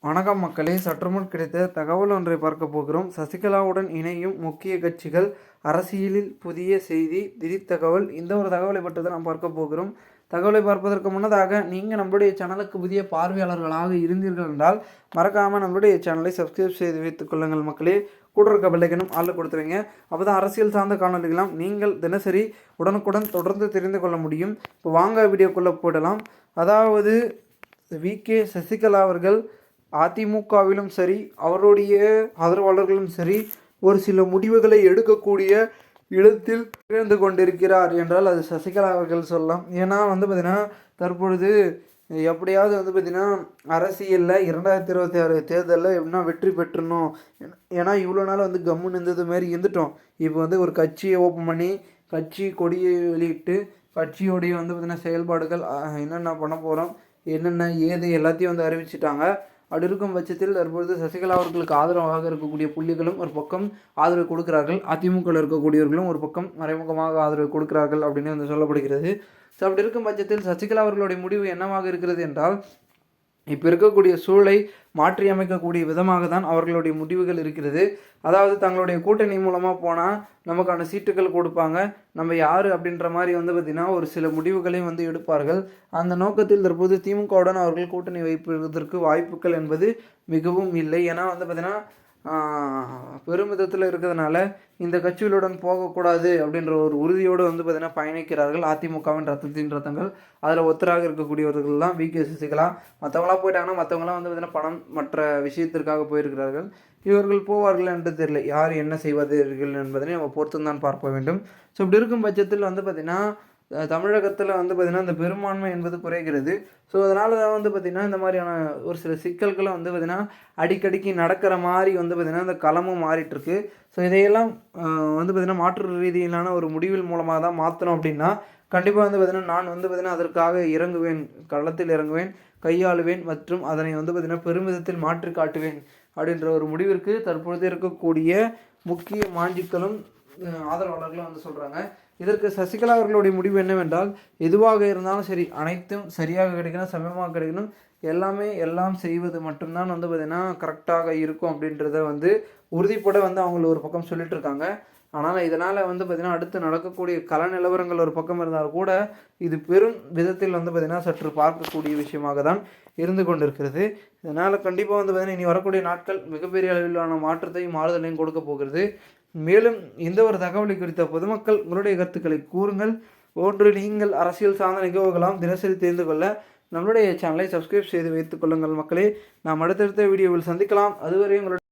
வணக்கம் மக்களே, சற்றுமுன் கிடைத்த தகவல் ஒன்றை பார்க்க போகிறோம். சசிகலாவுடன் இணையும் முக்கிய கட்சிகள் அரசியலில் புதிய செய்தி, திடீர் தகவல். இந்த ஒரு தகவலை பற்றி தான் நாம் பார்க்க போகிறோம். தகவலை பார்ப்பதற்கு முன்னதாக நீங்கள் நம்மளுடைய சேனலுக்கு புதிய பார்வையாளர்களாக இருந்தீர்கள் என்றால் மறக்காமல் நம்மளுடைய சேனலை சப்ஸ்கிரைப் செய்து வைத்துக் கொள்ளுங்கள் மக்களே. கூட இருக்க பெல்லைக்கனும் ஆளில் கொடுத்துருங்க. அப்போ தான் அரசியல் சார்ந்த காணொலிகளாம் நீங்கள் தினசரி உடனுக்குடன் தொடர்ந்து தெரிந்து கொள்ள முடியும். இப்போ வாங்க வீடியோக்குள்ளே போடலாம். அதாவது விகே சசிகலா அவர்கள் அதிமுகவிலும் சரி, அவருடைய ஆதரவாளர்களும் சரி, ஒரு சில முடிவுகளை எடுக்கக்கூடிய இடத்தில் இழந்து கொண்டிருக்கிறார் என்றால் அது சசிகலா அவர்கள் சொல்லலாம். ஏன்னா பார்த்திங்கன்னா தற்பொழுது எப்படியாவது பார்த்திங்கன்னா அரசியலில் 2026 தேர்தலில் எப்படின்னா வெற்றி பெற்றணும். ஏன்னா இவ்வளோ நாள் கம்முன்னு இருந்தது மாதிரி இருந்துட்டோம். இப்போ ஒரு கட்சியை ஓப்பன் பண்ணி கட்சி கொடியை வெளியிட்டு கட்சியோடைய பார்த்திங்கன்னா செயல்பாடுகள் என்னென்ன பண்ண போகிறோம், என்னென்ன ஏது எல்லாத்தையும் அறிவிச்சிட்டாங்க. அப்படி இருக்கும் பட்சத்தில் தற்பொழுது சசிகலா அவர்களுக்கு ஆதரவாக இருக்கக்கூடிய புள்ளிகளும் ஒரு பக்கம் ஆதரவு கொடுக்கிறார்கள், அதிமுகவில் இருக்கக்கூடியவர்களும் ஒரு பக்கம் மறைமுகமாக ஆதரவு கொடுக்கிறார்கள் அப்படின்னு சொல்லப்படுகிறது. ஸோ அப்படி இருக்கும் பட்சத்தில் சசிகலா அவர்களுடைய முடிவு என்னவாக இருக்கிறது என்றால், இப்போ இருக்கக்கூடிய சூழலை மாற்றி அமைக்கக்கூடிய விதமாக தான் அவர்களுடைய முடிவுகள் இருக்கிறது. அதாவது தங்களுடைய கூட்டணி மூலமாக போனால் நமக்கான சீட்டுகள் கொடுப்பாங்க, நம்ம யார் அப்படின்ற மாதிரி பார்த்திங்கன்னா ஒரு சில முடிவுகளையும் எடுப்பார்கள். அந்த நோக்கத்தில் தற்போது திமுகவுடன் அவர்கள் கூட்டணி வைப்பதற்கு வாய்ப்புகள் என்பது மிகவும் இல்லை. ஏன்னா பார்த்திங்கன்னா பெருமிதத்தில் இருக்கிறதுனால இந்த கட்சிகளுடன் போகக்கூடாது அப்படின்ற ஒரு உறுதியோடு பார்த்திங்கன்னா பயணிக்கிறார்கள். அதிமுகவின் ரத்தத்தின் ரத்தங்கள் அதில் ஒத்தராக இருக்கக்கூடியவர்கள் தான் விகே சசிகலா. மற்றவங்களாம் போயிட்டாங்கன்னா மற்றவங்களாம் பார்த்திங்கன்னா பணம் மற்ற விஷயத்திற்காக போயிருக்கிறார்கள். இவர்கள் போவார்கள் என்று தெரியல. யார் என்ன செய்வார்கள் என்பதனை நம்ம பொறுத்து தான் பார்க்க வேண்டும். ஸோ இப்படி இருக்கும் பட்சத்தில் பார்த்திங்கன்னா தமிழகத்தில் பார்த்திங்கன்னா இந்த பெரும்பான்மை என்பது குறைகிறது. ஸோ அதனால தான் பார்த்திங்கன்னா இந்த மாதிரியான ஒரு சில சிக்கல்களும் பார்த்திங்கன்னா அடிக்கடிக்கு நடக்கிற மாதிரி பார்த்திங்கன்னா இந்த களமும் மாறிட்டுருக்கு. ஸோ இதையெல்லாம் பார்த்திங்கன்னா மாற்று ரீதியிலான ஒரு முடிவில் மூலமாக தான் மாற்றணும் அப்படின்னா கண்டிப்பாக பார்த்திங்கன்னா நான் பார்த்திங்கன்னா அதற்காக இறங்குவேன், களத்தில் இறங்குவேன், கையாளுவேன் மற்றும் அதனை பார்த்திங்கன்னா பெருமிதத்தில் மாற்றி காட்டுவேன் அப்படின்ற ஒரு முடிவிற்கு தற்பொழுது இருக்கக்கூடிய முக்கிய மாஞ்சிக்களும் ஆதரவாளர்களும் சொல்கிறாங்க. இதற்கு சசிகலா அவர்களுடைய முடிவு என்னவென்றால், எதுவாக இருந்தாலும் சரி அனைத்தும் சரியாக கிடைக்கணும், சமயமாக கிடைக்கணும், எல்லாம் செய்வது மட்டும்தான் பார்த்திங்கன்னா கரெக்டாக இருக்கும் அப்படின்றத உறுதிப்பட அவங்கள ஒரு பக்கம் சொல்லிட்டு இருக்காங்க. ஆனால் இதனால் பார்த்திங்கன்னா அடுத்து நடக்கக்கூடிய கள நிலவரங்கள் ஒரு பக்கம் இருந்தால் கூட இது பெரும் விதத்தில் பார்த்திங்கன்னா சற்று பார்க்கக்கூடிய விஷயமாக தான் இருந்து கொண்டிருக்கிறது. இதனால் கண்டிப்பாக பார்த்திங்கன்னா இனி வரக்கூடிய நாட்கள் மிகப்பெரிய அளவிலான மாற்றத்தையும் மாறுதலையும் கொடுக்க போகிறது. மேலும் இந்த ஒரு தகவலை குறித்த பொதுமக்கள் உங்களுடைய கருத்துக்களை கூறுங்கள். ஒன்று நீங்கள் அரசியல் சார்ந்த நிகழ்வுகளாம் தினசரி தெரிந்து கொள்ள நம்மளுடைய சேனலை சப்ஸ்கிரைப் செய்து வைத்துக் கொள்ளுங்கள் மக்களே. நாம் அடுத்தடுத்த வீடியோவில் சந்திக்கலாம். அதுவரை உங்களுடைய